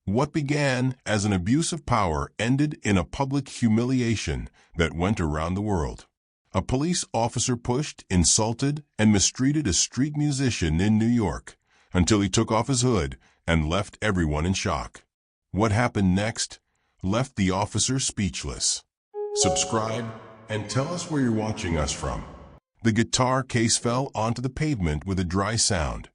What began as an abuse of power ended in a public humiliation that went around the world. A police officer pushed, insulted, and mistreated a street musician in New York until he took off his hood and left everyone in shock. What happened next left the officer speechless. Subscribe and tell us where you're watching us from. The guitar case fell onto the pavement with a dry sound,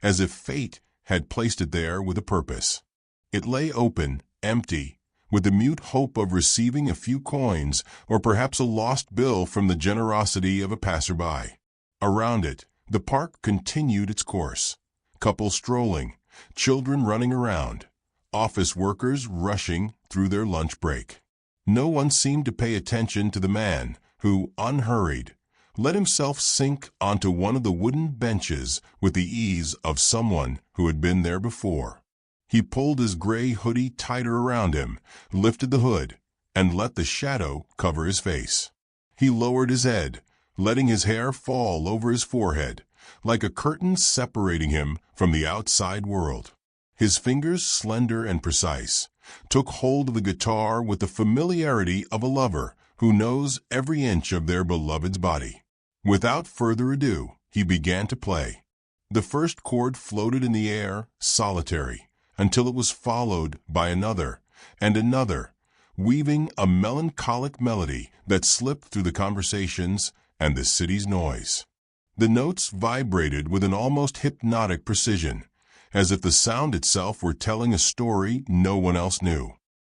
as if fate had placed it there with a purpose. It lay open, empty, with the mute hope of receiving a few coins or perhaps a lost bill from the generosity of a passerby. Around it, the park continued its course. Couples strolling, children running around, office workers rushing through their lunch break. No one seemed to pay attention to the man who, unhurried, let himself sink onto one of the wooden benches with the ease of someone who had been there before. He pulled his gray hoodie tighter around him, lifted the hood, and let the shadow cover his face. He lowered his head, letting his hair fall over his forehead, like a curtain separating him from the outside world. His fingers, slender and precise, took hold of the guitar with the familiarity of a lover who knows every inch of their beloved's body. Without further ado, he began to play. The first chord floated in the air, solitary, until it was followed by another and another, weaving a melancholic melody that slipped through the conversations and the city's noise. The notes vibrated with an almost hypnotic precision, as if the sound itself were telling a story no one else knew.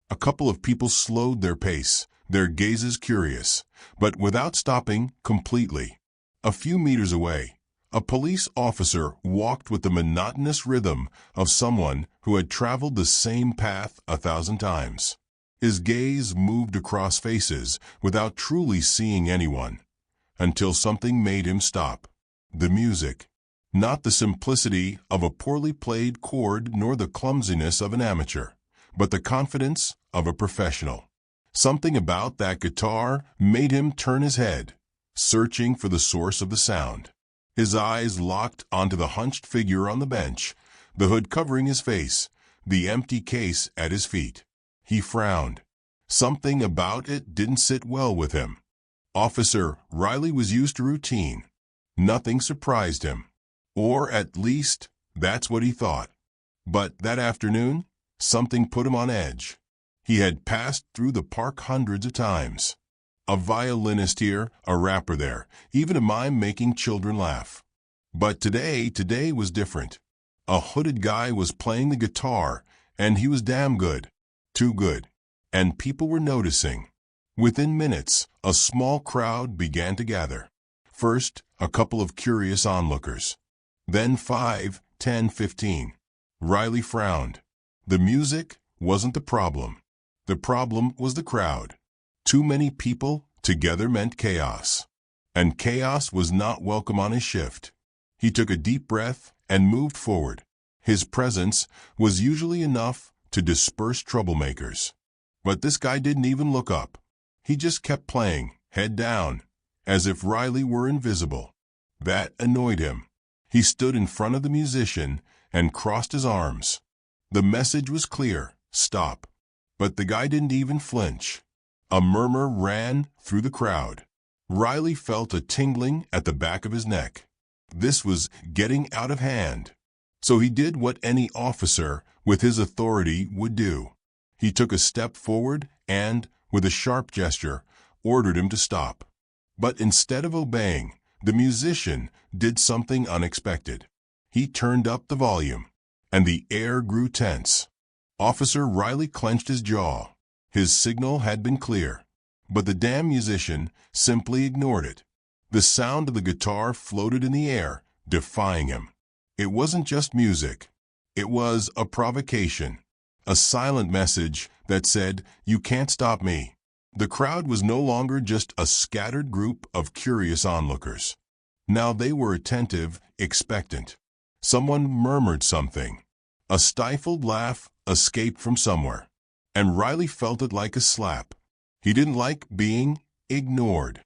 A couple of people slowed their pace, their gazes curious, but without stopping completely. A few meters away, a police officer walked with the monotonous rhythm of someone who had traveled the same path 1,000 times. His gaze moved across faces without truly seeing anyone, until something made him stop. The music. Not the simplicity of a poorly played chord nor the clumsiness of an amateur, but the confidence of a professional. Something about that guitar made him turn his head, searching for the source of the sound. His eyes locked onto the hunched figure on the bench, the hood covering his face, the empty case at his feet. He frowned. Something about it didn't sit well with him. Officer Riley was used to routine. Nothing surprised him. Or at least, that's what he thought. But that afternoon, something put him on edge. He had passed through the park hundreds of times. A violinist here, a rapper there, even a mime making children laugh. But today was different. A hooded guy was playing the guitar, and he was damn good. Too good. And people were noticing. Within minutes, a small crowd began to gather. First, a couple of curious onlookers. Then 5, 10, 15. Riley frowned. The music wasn't the problem. The problem was the crowd. Too many people together meant chaos. And chaos was not welcome on his shift. He took a deep breath and moved forward. His presence was usually enough to disperse troublemakers. But this guy didn't even look up. He just kept playing, head down, as if Riley were invisible. That annoyed him. He stood in front of the musician and crossed his arms. The message was clear, stop. But the guy didn't even flinch. A murmur ran through the crowd. Riley felt a tingling at the back of his neck. This was getting out of hand. So he did what any officer with his authority would do. He took a step forward and, with a sharp gesture, ordered him to stop. But instead of obeying, the musician did something unexpected. He turned up the volume, and the air grew tense. Officer Riley clenched his jaw. His signal had been clear, but the damn musician simply ignored it. The sound of the guitar floated in the air, defying him. It wasn't just music. It was a provocation, a silent message that said, "You can't stop me." The crowd was no longer just a scattered group of curious onlookers. Now they were attentive, expectant. Someone murmured something. A stifled laugh escaped from somewhere, and Riley felt it like a slap. He didn't like being ignored.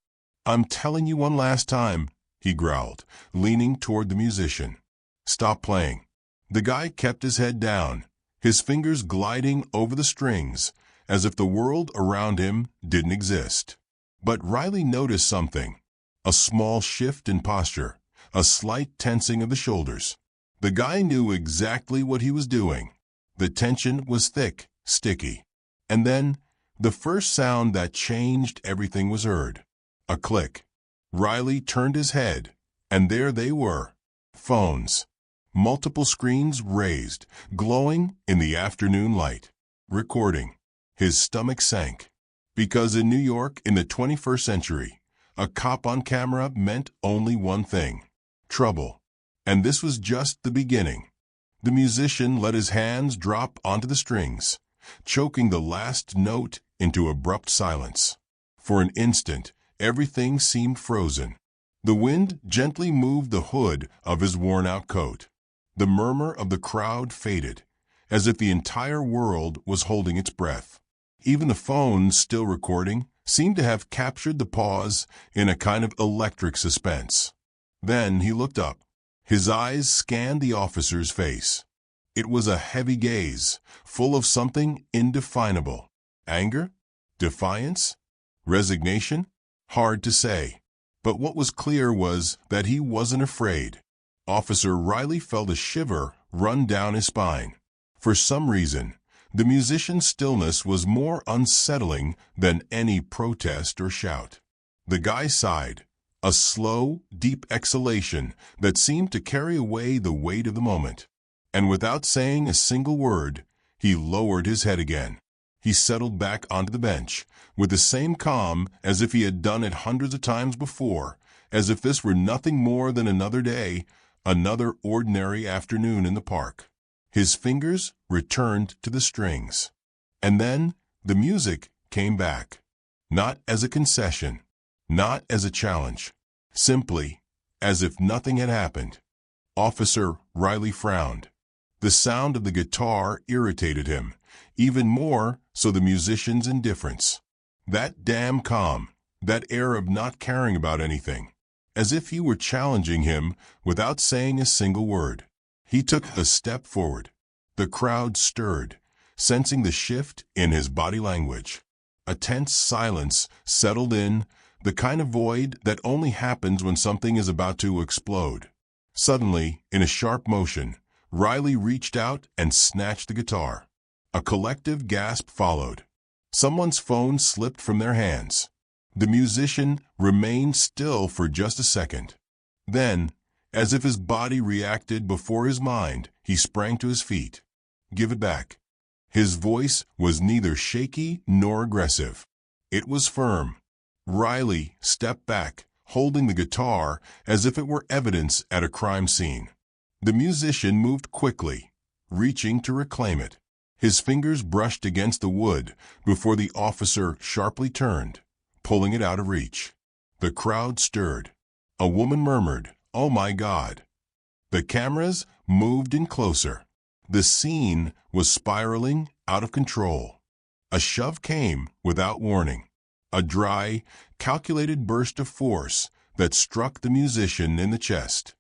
"I'm telling you one last time," he growled, leaning toward the musician. "Stop playing." The guy kept his head down, his fingers gliding over the strings as if the world around him didn't exist. But Riley noticed something, a small shift in posture, a slight tensing of the shoulders. The guy knew exactly what he was doing. The tension was thick, sticky. And then, the first sound that changed everything was heard. A click. Riley turned his head, and there they were. Phones. Multiple screens raised, glowing in the afternoon light. Recording. His stomach sank. Because in New York in the 21st century, a cop on camera meant only one thing: trouble. And this was just the beginning. The musician let his hands drop onto the strings, choking the last note into abrupt silence. For an instant, everything seemed frozen. The wind gently moved the hood of his worn-out coat. The murmur of the crowd faded, as if the entire world was holding its breath. Even the phones still recording seemed to have captured the pause in a kind of electric suspense. Then he looked up. His eyes scanned the officer's face. It was a heavy gaze, full of something indefinable. Anger? Defiance? Resignation? Hard to say. But what was clear was that he wasn't afraid. Officer Riley felt a shiver run down his spine. For some reason, the musician's stillness was more unsettling than any protest or shout. The guy sighed, a slow, deep exhalation that seemed to carry away the weight of the moment. And without saying a single word, he lowered his head again. He settled back onto the bench, with the same calm as if he had done it hundreds of times before, as if this were nothing more than another day, another ordinary afternoon in the park. His fingers returned to the strings. And then the music came back. Not as a concession, not as a challenge, simply as if nothing had happened. Officer Riley frowned. The sound of the guitar irritated him, even more so the musician's indifference. That damn calm, that air of not caring about anything, as if he were challenging him without saying a single word. He took a step forward. The crowd stirred, sensing the shift in his body language. A tense silence settled in, the kind of void that only happens when something is about to explode. Suddenly, in a sharp motion, Riley reached out and snatched the guitar. A collective gasp followed. Someone's phone slipped from their hands. The musician remained still for just a second. Then, as if his body reacted before his mind, he sprang to his feet. "Give it back." His voice was neither shaky nor aggressive. It was firm. Riley stepped back, holding the guitar as if it were evidence at a crime scene. The musician moved quickly, reaching to reclaim it. His fingers brushed against the wood before the officer sharply turned, pulling it out of reach. The crowd stirred. A woman murmured, "Oh my God." The cameras moved in closer. The scene was spiraling out of control. A shove came without warning. A dry, calculated burst of force that struck the musician in the chest.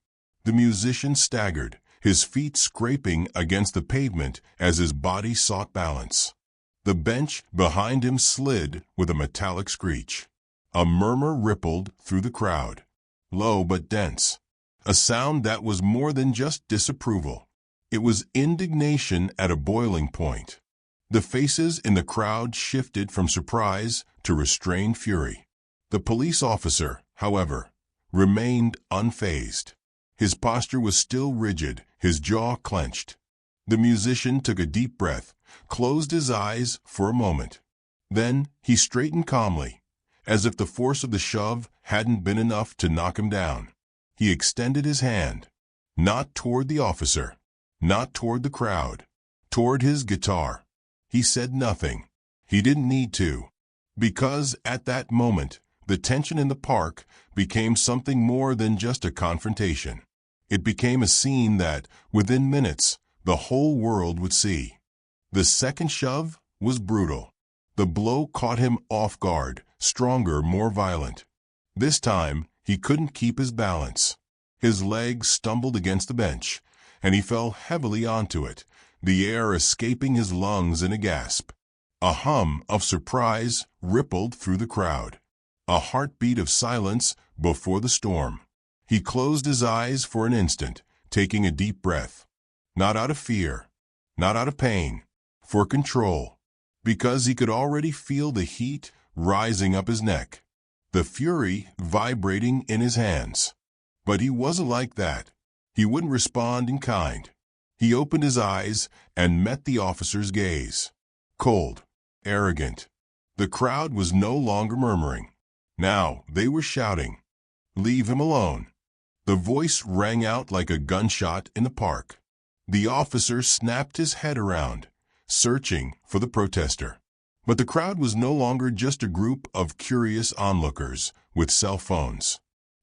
The musician staggered, his feet scraping against the pavement as his body sought balance. The bench behind him slid with a metallic screech. A murmur rippled through the crowd, low but dense. A sound that was more than just disapproval. It was indignation at a boiling point. The faces in the crowd shifted from surprise to restrained fury. The police officer, however, remained unfazed. His posture was still rigid, his jaw clenched. The musician took a deep breath, closed his eyes for a moment. Then he straightened calmly, as if the force of the shove hadn't been enough to knock him down. He extended his hand, not toward the officer, not toward the crowd, toward his guitar. He said nothing. He didn't need to. Because at that moment, the tension in the park became something more than just a confrontation. It became a scene that, within minutes, the whole world would see. The second shove was brutal. The blow caught him off guard, stronger, more violent. This time, he couldn't keep his balance. His legs stumbled against the bench, and he fell heavily onto it, the air escaping his lungs in a gasp. A hum of surprise rippled through the crowd. A heartbeat of silence before the storm. He closed his eyes for an instant, taking a deep breath. Not out of fear, not out of pain, for control, because he could already feel the heat rising up his neck, the fury vibrating in his hands. But he wasn't like that. He wouldn't respond in kind. He opened his eyes and met the officer's gaze. Cold, arrogant. The crowd was no longer murmuring. Now they were shouting, "Leave him alone." The voice rang out like a gunshot in the park. The officer snapped his head around, searching for the protester. But the crowd was no longer just a group of curious onlookers with cell phones.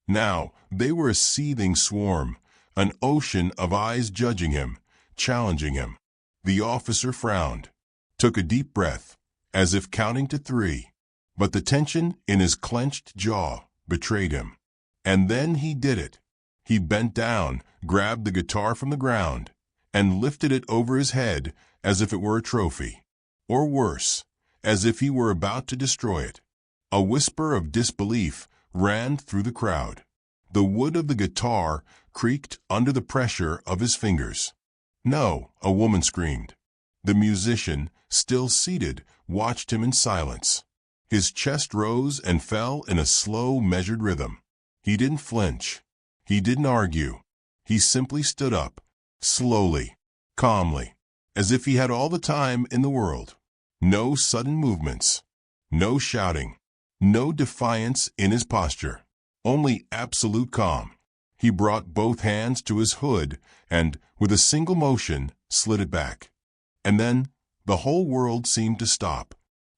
Now they were a seething swarm, an ocean of eyes judging him, challenging him. The officer frowned, took a deep breath, as if counting to 3. But the tension in his clenched jaw betrayed him. And then he did it. He bent down, grabbed the guitar from the ground, and lifted it over his head as if it were a trophy. Or worse, as if he were about to destroy it. A whisper of disbelief ran through the crowd. The wood of the guitar creaked under the pressure of his fingers. "No," a woman screamed. The musician, still seated, watched him in silence. His chest rose and fell in a slow, measured rhythm. He didn't flinch. He didn't argue. He simply stood up, slowly, calmly, as if he had all the time in the world. No sudden movements, no shouting, no defiance in his posture, only absolute calm. He brought both hands to his hood and, with a single motion, slid it back. And then the whole world seemed to stop.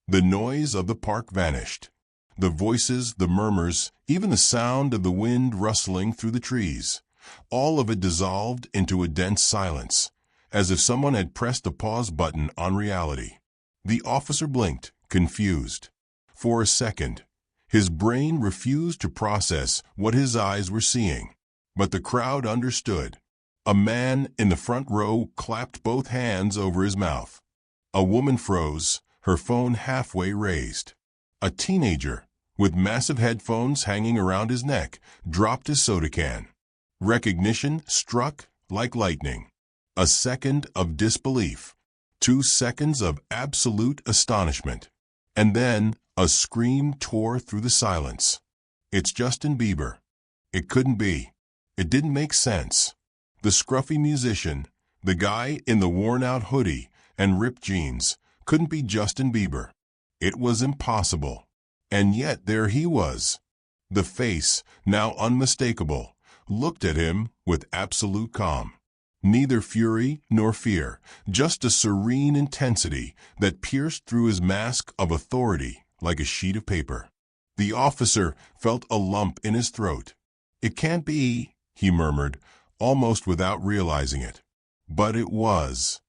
The noise of the park vanished. The voices, the murmurs, even the sound of the wind rustling through the trees, all of it dissolved into a dense silence, as if someone had pressed the pause button on reality. The officer blinked, confused. For a second, his brain refused to process what his eyes were seeing. But the crowd understood. A man in the front row clapped both hands over his mouth. A woman froze, her phone halfway raised. A teenager, with massive headphones hanging around his neck, dropped his soda can. Recognition struck like lightning. A second of disbelief. 2 seconds of absolute astonishment. And then a scream tore through the silence. "It's Justin Bieber." It couldn't be. It didn't make sense. The scruffy musician, the guy in the worn-out hoodie and ripped jeans, couldn't be Justin Bieber. It was impossible. And yet there he was. The face, now unmistakable, looked at him with absolute calm. Neither fury nor fear, just a serene intensity that pierced through his mask of authority like a sheet of paper. The officer felt a lump in his throat. "It can't be," he murmured, almost without realizing it. But it was.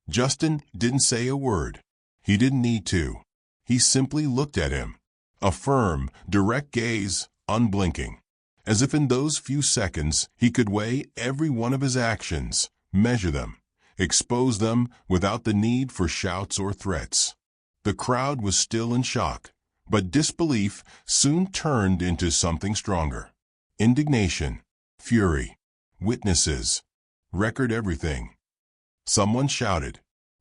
Justin didn't say a word. He didn't need to. He simply looked at him. A firm, direct gaze, unblinking. As if in those few seconds he could weigh every one of his actions, measure them, expose them without the need for shouts or threats. The crowd was still in shock, but disbelief soon turned into something stronger. Indignation, fury, witnesses, record everything. Someone shouted,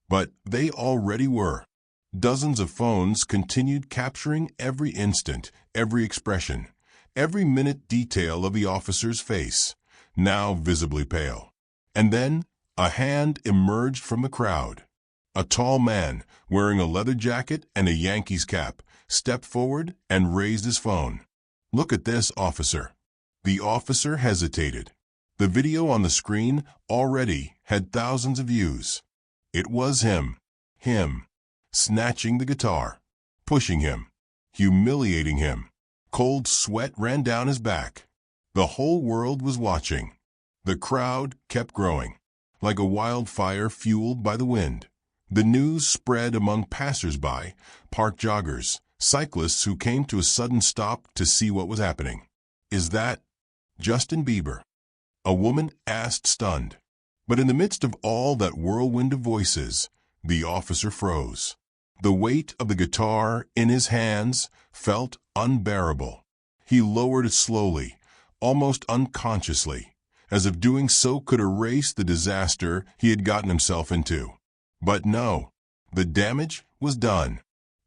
but they already were. Dozens of phones continued capturing every instant, every expression, every minute detail of the officer's face, now visibly pale. And then a hand emerged from the crowd. A tall man, wearing a leather jacket and a Yankees cap, stepped forward and raised his phone. "Look at this, officer." The officer hesitated. The video on the screen already had thousands of views. It was him, snatching the guitar, pushing him, humiliating him. Cold sweat ran down his back. The whole world was watching. The crowd kept growing, like a wildfire fueled by the wind. The news spread among passers-by, park joggers, cyclists who came to a sudden stop to see what was happening. "Is that Justin Bieber?" a woman asked, stunned. But in the midst of all that whirlwind of voices, the officer froze. The weight of the guitar in his hands felt unbearable. He lowered it slowly, almost unconsciously, as if doing so could erase the disaster he had gotten himself into. But no, the damage was done.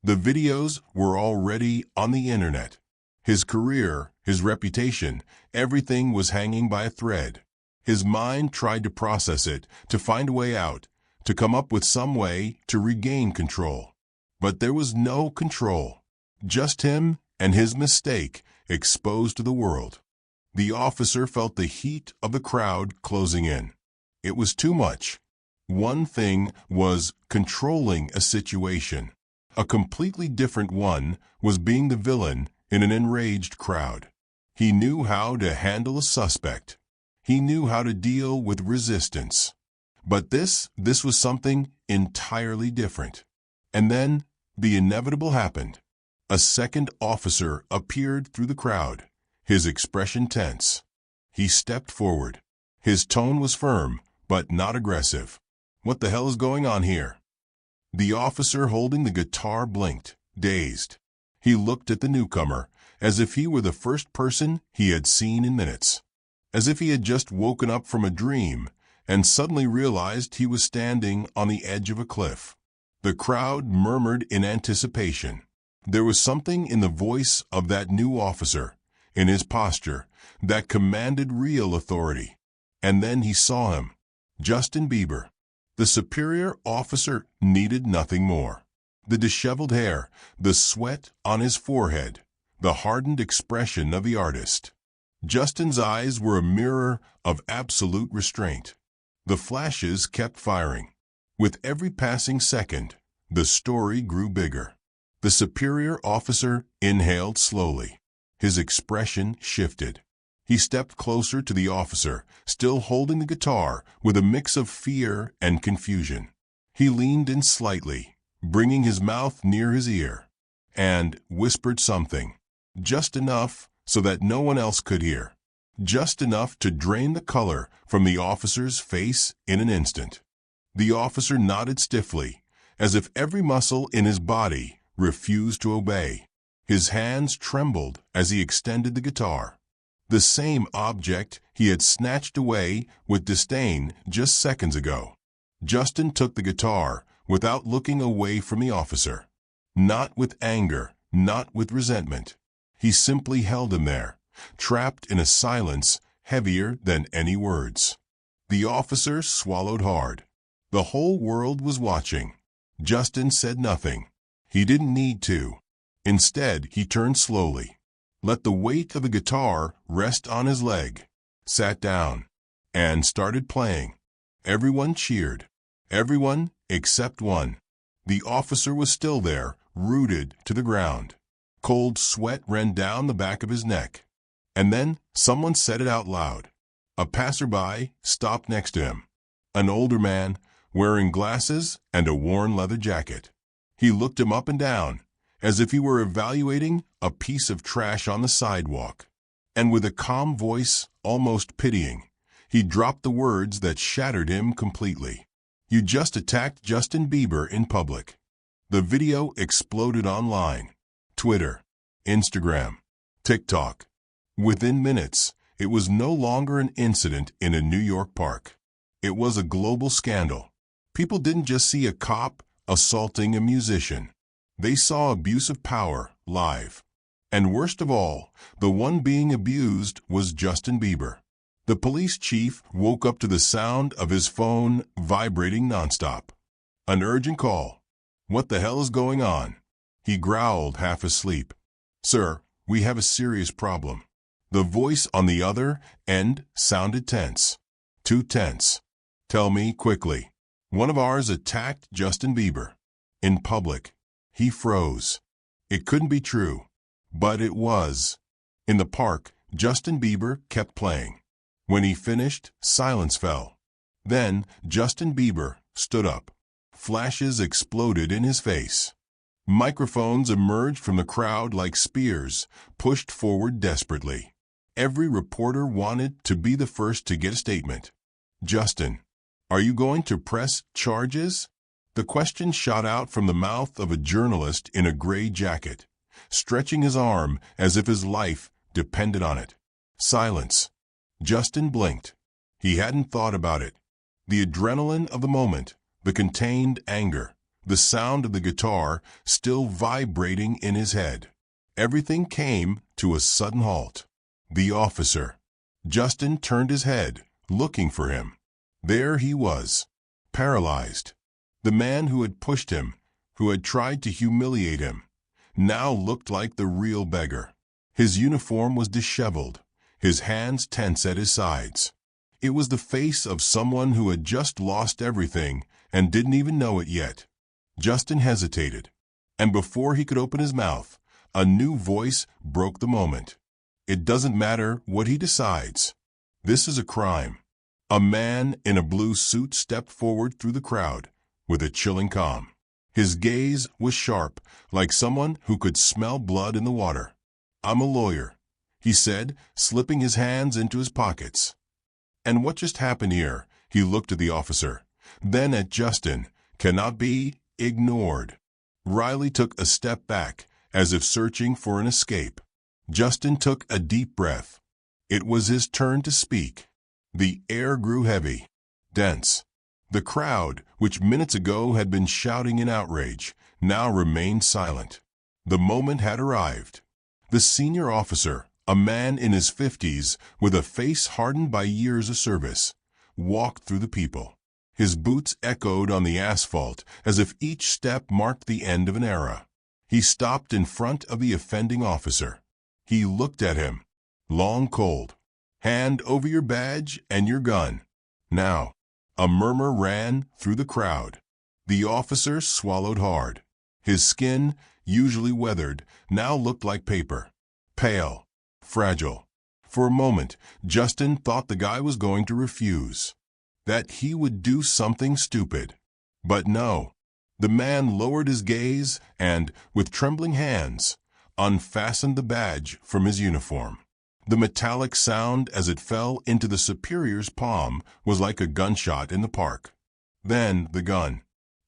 The videos were already on the internet. His career, his reputation, everything was hanging by a thread. His mind tried to process it, to find a way out, to come up with some way to regain control. But there was no control. Just him and his mistake exposed to the world. The officer felt the heat of the crowd closing in. It was too much. One thing was controlling a situation. A completely different one was being the villain in an enraged crowd. He knew how to handle a suspect. He knew how to deal with resistance. But this was something entirely different. And then the inevitable happened. A second officer appeared through the crowd, his expression tense. He stepped forward. His tone was firm, but not aggressive. "What the hell is going on here?" The officer holding the guitar blinked, dazed. He looked at the newcomer, as if he were the first person he had seen in minutes. As if he had just woken up from a dream and suddenly realized he was standing on the edge of a cliff. The crowd murmured in anticipation. There was something in the voice of that new officer, in his posture, that commanded real authority. And then he saw him, Justin Bieber. The superior officer needed nothing more. The disheveled hair, the sweat on his forehead, the hardened expression of the artist. Justin's eyes were a mirror of absolute restraint. The flashes kept firing. With every passing second, the story grew bigger. The superior officer inhaled slowly. His expression shifted. He stepped closer to the officer, still holding the guitar, with a mix of fear and confusion. He leaned in slightly, bringing his mouth near his ear, and whispered something, just enough so that no one else could hear, just enough to drain the color from the officer's face in an instant. The officer nodded stiffly, as if every muscle in his body refused to obey. His hands trembled as he extended the guitar. The same object he had snatched away with disdain just seconds ago. Justin took the guitar without looking away from the officer. Not with anger, not with resentment. He simply held him there, trapped in a silence heavier than any words. The officer swallowed hard. The whole world was watching. Justin said nothing. He didn't need to. Instead, he turned slowly, let the weight of the guitar rest on his leg, sat down, and started playing. Everyone cheered. Everyone except one. The officer was still there, rooted to the ground. Cold sweat ran down the back of his neck. And then someone said it out loud. A passerby stopped next to him. An older man, wearing glasses and a worn leather jacket. He looked him up and down, as if he were evaluating a piece of trash on the sidewalk. And with a calm voice, almost pitying, he dropped the words that shattered him completely. "You just attacked Justin Bieber in public." The video exploded online. Twitter, Instagram, TikTok. Within minutes, it was no longer an incident in a New York park. It was a global scandal. People didn't just see a cop assaulting a musician. They saw abuse of power live. And worst of all, the one being abused was Justin Bieber. The police chief woke up to the sound of his phone vibrating nonstop. An urgent call. "What the hell is going on?" He growled, half asleep. "Sir, we have a serious problem." The voice on the other end sounded tense. Too tense. "Tell me quickly." "One of ours attacked Justin Bieber. In public." He froze. It couldn't be true. But it was. In the park, Justin Bieber kept playing. When he finished, silence fell. Then Justin Bieber stood up. Flashes exploded in his face. Microphones emerged from the crowd like spears, pushed forward desperately. Every reporter wanted to be the first to get a statement. "Justin, Are you going to press charges? The question shot out from the mouth of a journalist in a gray jacket, stretching his arm as if his life depended on it. Silence. Justin blinked. He hadn't thought about it. The adrenaline of the moment, the contained anger, the sound of the guitar still vibrating in his head. Everything came to a sudden halt. The officer. Justin turned his head, looking for him. There he was, paralyzed. The man who had pushed him, who had tried to humiliate him, now looked like the real beggar. His uniform was disheveled, his hands tense at his sides. It was the face of someone who had just lost everything and didn't even know it yet. Justin hesitated, and before he could open his mouth, a new voice broke the moment. It doesn't matter what he decides. This is a crime. A man in a blue suit stepped forward through the crowd with a chilling calm. His gaze was sharp, like someone who could smell blood in the water. "I'm a lawyer," he said, slipping his hands into his pockets. "And what just happened here?" He looked at the officer, then at Justin. "Cannot be ignored." Riley took a step back, as if searching for an escape. Justin took a deep breath. It was his turn to speak. The air grew heavy, dense. The crowd, which minutes ago had been shouting in outrage, now remained silent. The moment had arrived. The senior officer, a man in his 50s with a face hardened by years of service, walked through the people. His boots echoed on the asphalt as if each step marked the end of an era. He stopped in front of the offending officer. He looked at him, long cold. "Hand over your badge and your gun. Now." A murmur ran through the crowd. The officer swallowed hard. His skin, usually weathered, now looked like paper. Pale, fragile. For a moment, Justin thought the guy was going to refuse, that he would do something stupid. But no. The man lowered his gaze and, with trembling hands, unfastened the badge from his uniform. The metallic sound as it fell into the superior's palm was like a gunshot in the park. Then the gun.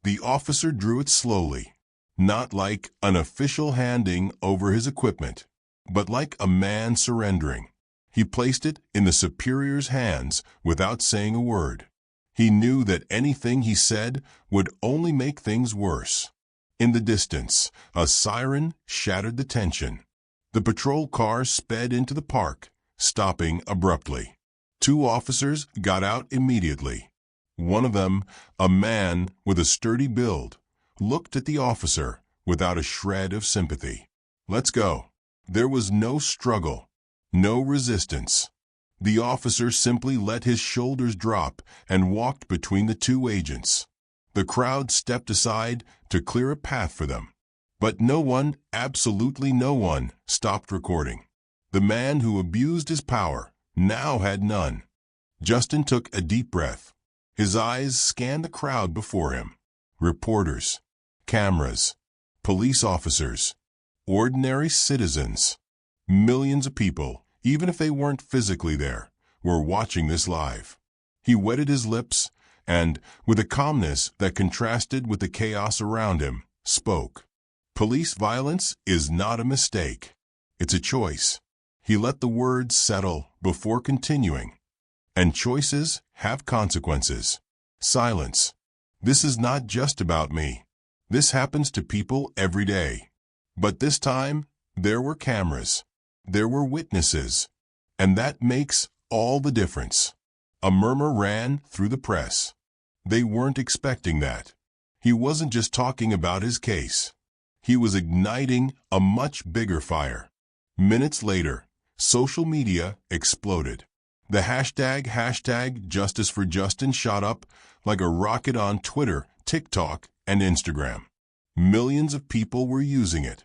The officer drew it slowly, not like an official handing over his equipment, but like a man surrendering. He placed it in the superior's hands without saying a word. He knew that anything he said would only make things worse. In the distance, a siren shattered the tension. The patrol car sped into the park, stopping abruptly. 2 officers got out immediately. One of them, a man with a sturdy build, looked at the officer without a shred of sympathy. "Let's go." There was no struggle, no resistance. The officer simply let his shoulders drop and walked between the 2 agents. The crowd stepped aside to clear a path for them. But no one, absolutely no one, stopped recording. The man who abused his power now had none. Justin took a deep breath. His eyes scanned the crowd before him. Reporters, cameras, police officers, ordinary citizens. Millions of people, even if they weren't physically there, were watching this live. He wetted his lips and, with a calmness that contrasted with the chaos around him, spoke. "Police violence is not a mistake. It's a choice." He let the words settle before continuing. "And choices have consequences." Silence. "This is not just about me. This happens to people every day. But this time, there were cameras. There were witnesses. And that makes all the difference." A murmur ran through the press. They weren't expecting that. He wasn't just talking about his case. He was igniting a much bigger fire. Minutes later, social media exploded. The hashtag Justice for Justin shot up like a rocket on Twitter, TikTok, and Instagram. Millions of people were using it.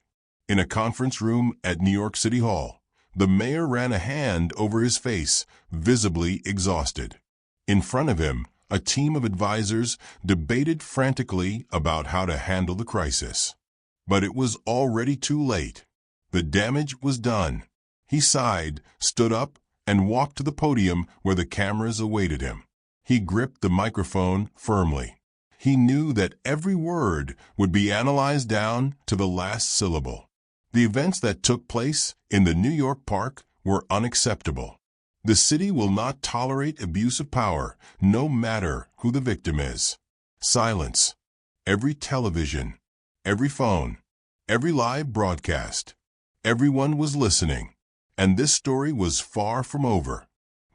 In a conference room at New York City Hall, the mayor ran a hand over his face, visibly exhausted. In front of him, a team of advisors debated frantically about how to handle the crisis. But it was already too late. The damage was done. He sighed, stood up, and walked to the podium where the cameras awaited him. He gripped the microphone firmly. He knew that every word would be analyzed down to the last syllable. The events that took place in the New York park were unacceptable. The city will not tolerate abuse of power, no matter who the victim is. Silence. Every television, every phone, every live broadcast. Everyone was listening, and this story was far from over.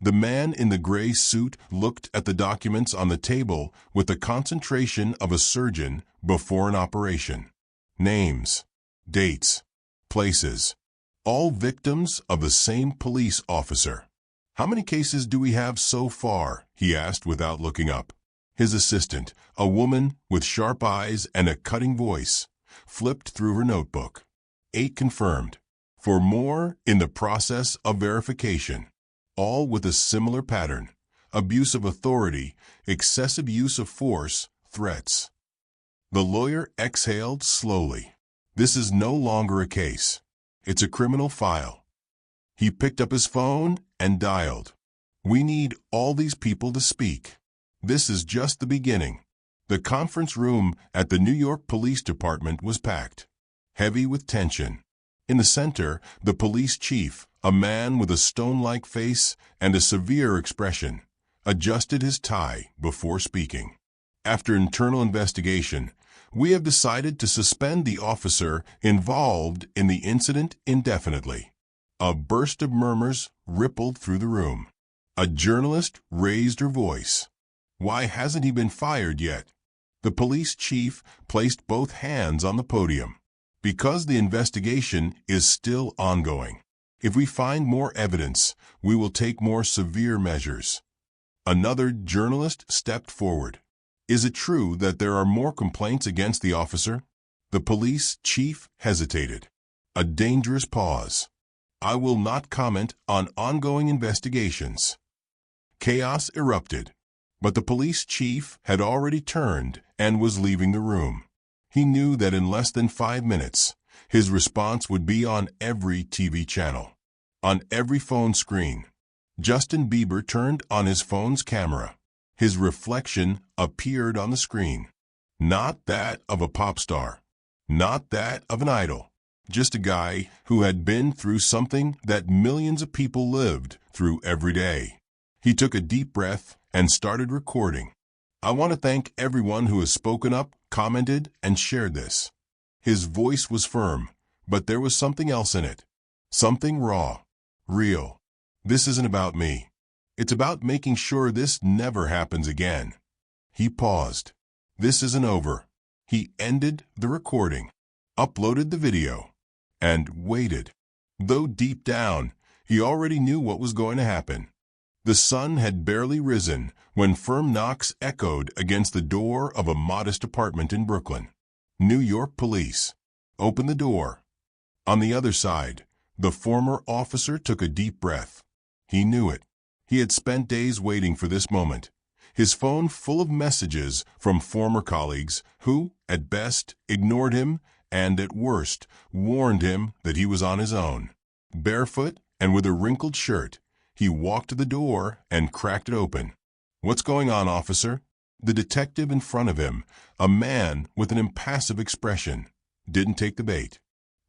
The man in the gray suit looked at the documents on the table with the concentration of a surgeon before an operation. Names, dates, places, all victims of the same police officer. "How many cases do we have so far?" he asked without looking up. His assistant, a woman with sharp eyes and a cutting voice, flipped through her notebook. 8 confirmed. 4 more in the process of verification. All with a similar pattern: abuse of authority, excessive use of force, threats. The lawyer exhaled slowly. This is no longer a case. It's a criminal file. He picked up his phone and dialed. "We need all these people to speak. This is just the beginning." The conference room at the New York Police Department was packed, heavy with tension. In the center, the police chief, a man with a stone-like face and a severe expression, adjusted his tie before speaking. "After internal investigation, we have decided to suspend the officer involved in the incident indefinitely." A burst of murmurs rippled through the room. A journalist raised her voice. "Why hasn't he been fired yet?" The police chief placed both hands on the podium. "Because the investigation is still ongoing. If we find more evidence, we will take more severe measures." Another journalist stepped forward. "Is it true that there are more complaints against the officer?" The police chief hesitated. A dangerous pause. "I will not comment on ongoing investigations." Chaos erupted, but the police chief had already turned and was leaving the room. He knew that in less than 5 minutes, his response would be on every TV channel, on every phone screen. Justin Bieber turned on his phone's camera. His reflection appeared on the screen. Not that of a pop star, not that of an idol, just a guy who had been through something that millions of people lived through every day. He took a deep breath and started recording. "I want to thank everyone who has spoken up, commented, and shared this." His voice was firm, but there was something else in it. Something raw, real. "This isn't about me. It's about making sure this never happens again." He paused. "This isn't over." He ended the recording, uploaded the video, and waited. Though deep down, he already knew what was going to happen. The sun had barely risen when firm knocks echoed against the door of a modest apartment in Brooklyn. New York police. "Open the door." On the other side, the former officer took a deep breath. He knew it. He had spent days waiting for this moment, his phone full of messages from former colleagues who, at best, ignored him and, at worst, warned him that he was on his own. Barefoot and with a wrinkled shirt, he walked to the door and cracked it open. "What's going on, officer?" The detective in front of him, a man with an impassive expression, didn't take the bait.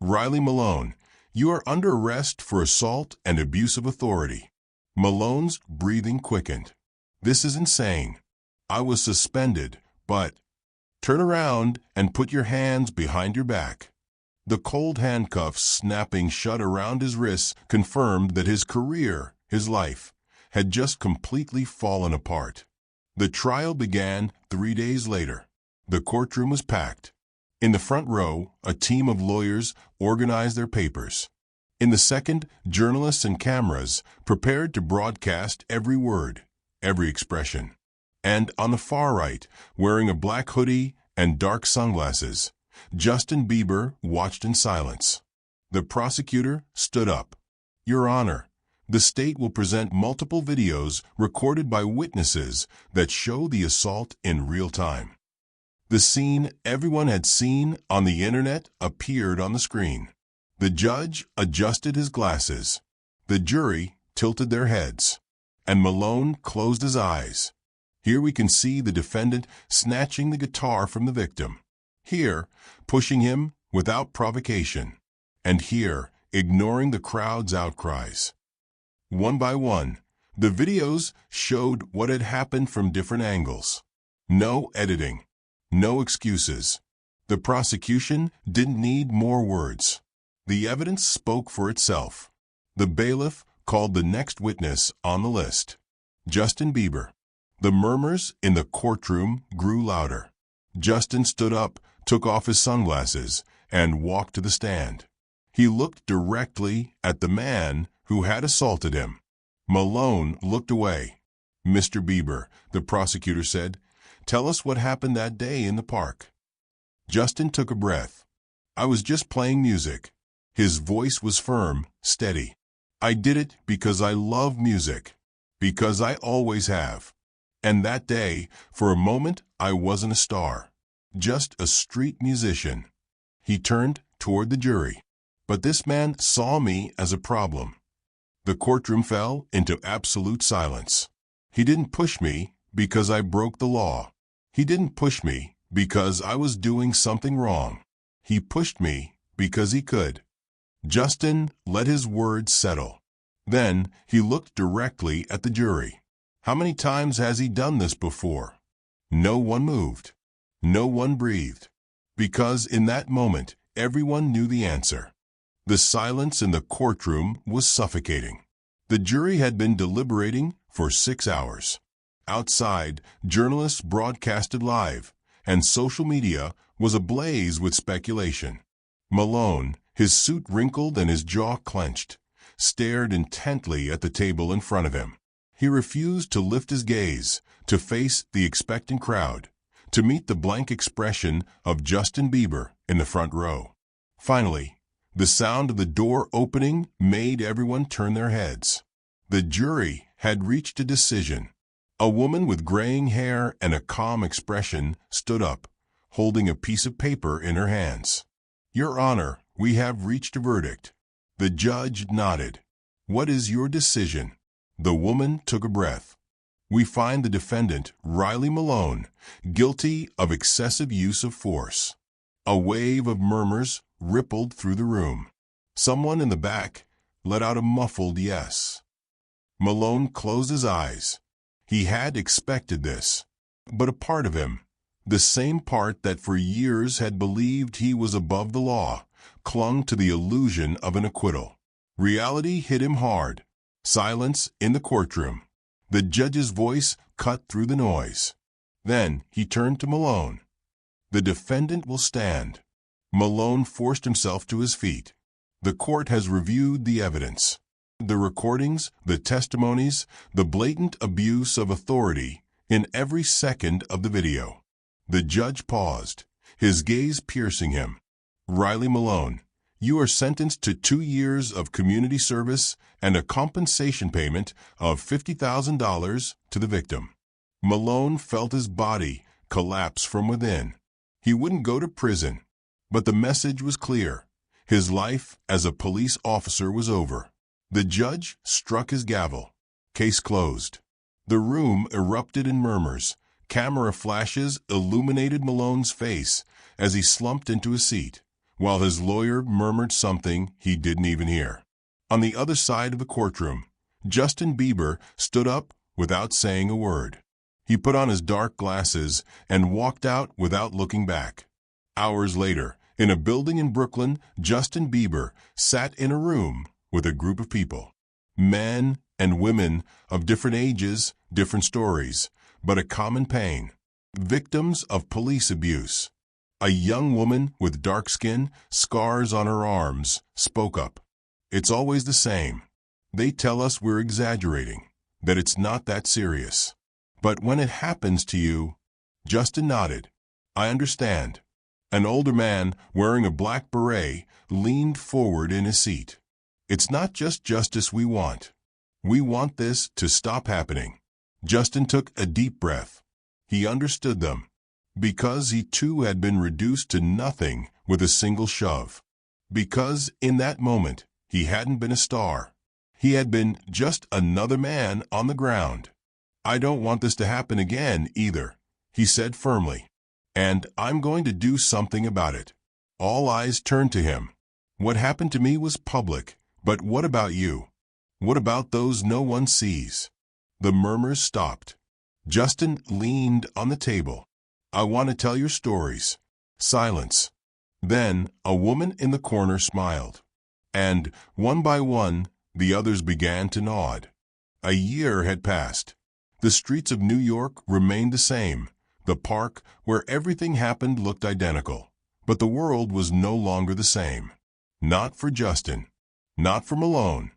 "Riley Malone, you are under arrest for assault and abuse of authority." Malone's breathing quickened. "This is insane. I was suspended, but—" "Turn around and put your hands behind your back." The cold handcuffs snapping shut around his wrists confirmed that his career, his life, had just completely fallen apart. The trial began 3 days later. The courtroom was packed. In the front row, a team of lawyers organized their papers. In the second, journalists and cameras prepared to broadcast every word, every expression. And on the far right, wearing a black hoodie and dark sunglasses, Justin Bieber watched in silence. The prosecutor stood up. "Your Honor, the state will present multiple videos recorded by witnesses that show the assault in real time." The scene everyone had seen on the internet appeared on the screen. The judge adjusted his glasses. The jury tilted their heads. And Malone closed his eyes. Here we can see the defendant snatching the guitar from the victim. Here, pushing him without provocation. And here, ignoring the crowd's outcries. One by one, the videos showed what had happened from different angles. No editing. No excuses. The prosecution didn't need more words. The evidence spoke for itself. The bailiff called the next witness on the list. Justin Bieber. The murmurs in the courtroom grew louder. Justin stood up, took off his sunglasses, and walked to the stand. He looked directly at the man who had assaulted him. Malone looked away. "Mr. Bieber," the prosecutor said, "tell us what happened that day in the park." Justin took a breath. "I was just playing music." His voice was firm, steady. "I did it because I love music. Because I always have. And that day, for a moment, I wasn't a star. Just a street musician." He turned toward the jury. "But this man saw me as a problem." The courtroom fell into absolute silence. "He didn't push me because I broke the law. He didn't push me because I was doing something wrong. He pushed me because he could." Justin let his words settle. Then he looked directly at the jury. How many times has he done this before? No one moved. No one breathed. Because in that moment, everyone knew the answer. The silence in the courtroom was suffocating. The jury had been deliberating for 6 hours. Outside, journalists broadcasted live, and social media was ablaze with speculation. Malone, his suit wrinkled and his jaw clenched, stared intently at the table in front of him. He refused to lift his gaze, to face the expectant crowd, to meet the blank expression of Justin Bieber in the front row. Finally, the sound of the door opening made everyone turn their heads. The jury had reached a decision. A woman with graying hair and a calm expression stood up, holding a piece of paper in her hands. "Your Honor, we have reached a verdict." The judge nodded. "What is your decision?" The woman took a breath. "We find the defendant, Riley Malone, guilty of excessive use of force." A wave of murmurs rippled through the room. Someone in the back let out a muffled yes. Malone closed his eyes. He had expected this. But a part of him, the same part that for years had believed he was above the law, clung to the illusion of an acquittal. Reality hit him hard. Silence in the courtroom. The judge's voice cut through the noise. Then he turned to Malone. "The defendant will stand." Malone forced himself to his feet. "The court has reviewed the evidence. The recordings, the testimonies, the blatant abuse of authority in every second of the video." The judge paused, his gaze piercing him. "Riley Malone, you are sentenced to 2 years of community service and a compensation payment of $50,000 to the victim." Malone felt his body collapse from within. He wouldn't go to prison, but the message was clear. His life as a police officer was over. The judge struck his gavel. Case closed. The room erupted in murmurs. Camera flashes illuminated Malone's face as he slumped into his seat, while his lawyer murmured something he didn't even hear. On the other side of the courtroom, Justin Bieber stood up without saying a word. He put on his dark glasses and walked out without looking back. Hours later, in a building in Brooklyn, Justin Bieber sat in a room with a group of people. Men and women of different ages, different stories, but a common pain. Victims of police abuse. A young woman with dark skin, scars on her arms, spoke up. "It's always the same. They tell us we're exaggerating, that it's not that serious. But when it happens to you..." Justin nodded. "I understand." An older man wearing a black beret leaned forward in his seat. "It's not just justice we want. We want this to stop happening." Justin took a deep breath. He understood them, because he too had been reduced to nothing with a single shove. Because in that moment, he hadn't been a star. He had been just another man on the ground. I don't want this to happen again either, he said firmly. And I'm going to do something about it. All eyes turned to him. What happened to me was public, but what about you? What about those no one sees? The murmurs stopped. Justin leaned on the table. I want to tell your stories. Silence. Then a woman in the corner smiled. And, one by one, the others began to nod. A year had passed. The streets of New York remained the same. The park, where everything happened, looked identical. But the world was no longer the same. Not for Justin. Not for Malone.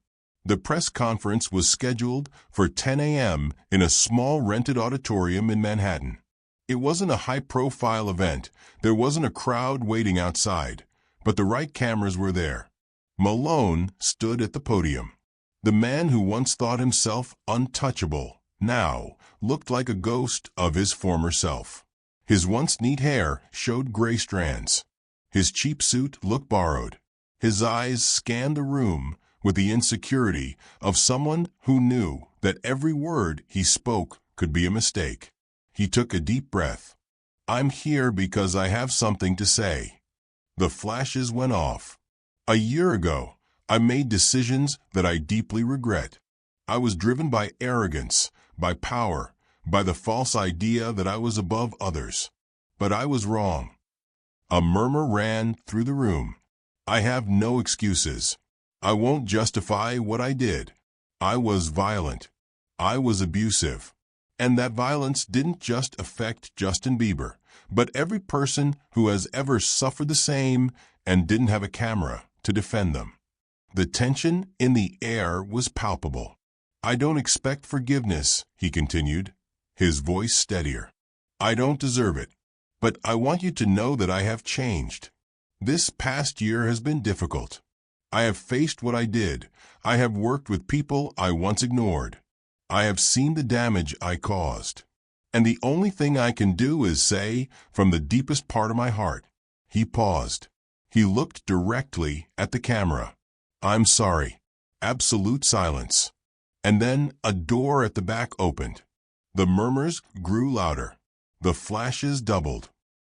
The press conference was scheduled for 10 a.m. in a small rented auditorium in Manhattan. It wasn't a high-profile event. There wasn't a crowd waiting outside. But the right cameras were there. Malone stood at the podium. The man who once thought himself untouchable now looked like a ghost of his former self. His once neat hair showed gray strands. His cheap suit looked borrowed. His eyes scanned the room with the insecurity of someone who knew that every word he spoke could be a mistake. He took a deep breath. I'm here because I have something to say. The flashes went off. A year ago, I made decisions that I deeply regret. I was driven by arrogance, by power, by the false idea that I was above others. But I was wrong. A murmur ran through the room. I have no excuses. I won't justify what I did. I was violent. I was abusive. And that violence didn't just affect Justin Bieber, but every person who has ever suffered the same and didn't have a camera to defend them. The tension in the air was palpable. I don't expect forgiveness, he continued, his voice steadier. I don't deserve it, but I want you to know that I have changed. This past year has been difficult. I have faced what I did. I have worked with people I once ignored. I have seen the damage I caused. And the only thing I can do is say, from the deepest part of my heart. He paused. He looked directly at the camera. I'm sorry. Absolute silence. And then a door at the back opened. The murmurs grew louder. The flashes doubled.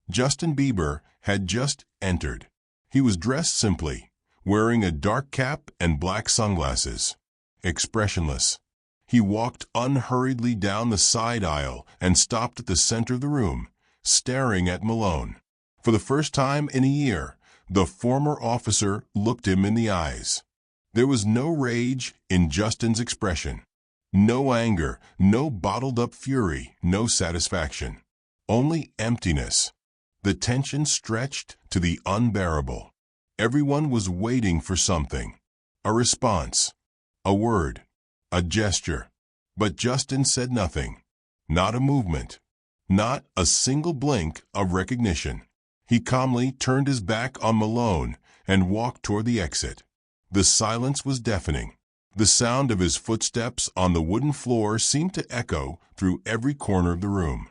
Justin Bieber had just entered. He was dressed simply, wearing a dark cap and black sunglasses. Expressionless. He walked unhurriedly down the side aisle and stopped at the center of the room, staring at Malone. For the first time in a year, the former officer looked him in the eyes. There was no rage in Justin's expression. No anger, no bottled-up fury, no satisfaction. Only emptiness. The tension stretched to the unbearable. Everyone was waiting for something. A response. A word. A gesture. But Justin said nothing. Not a movement. Not a single blink of recognition. He calmly turned his back on Malone and walked toward the exit. The silence was deafening. The sound of his footsteps on the wooden floor seemed to echo through every corner of the room.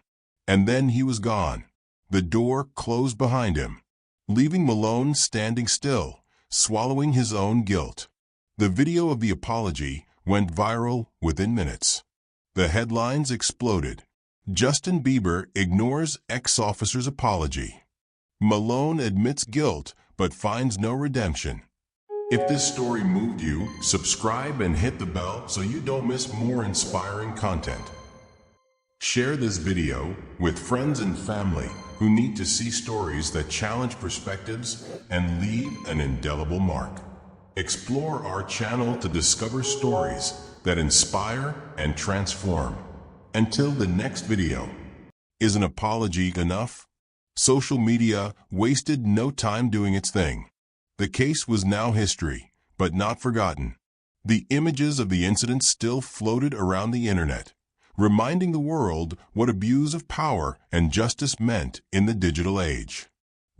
And then he was gone. The door closed behind him, leaving Malone standing still, swallowing his own guilt. The video of the apology went viral within minutes. The headlines exploded. Justin Bieber ignores ex-officer's apology. Malone admits guilt but finds no redemption. If this story moved you, subscribe and hit the bell so you don't miss more inspiring content. Share this video with friends and family who need to see stories that challenge perspectives and leave an indelible mark. Explore our channel to discover stories that inspire and transform. Until the next video. Is an apology enough? Social media wasted no time doing its thing. The case was now history, but not forgotten. The images of the incident still floated around the internet, reminding the world what abuse of power and justice meant in the digital age.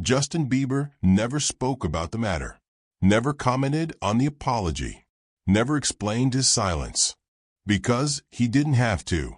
Justin Bieber never spoke about the matter, never commented on the apology, never explained his silence, because he didn't have to.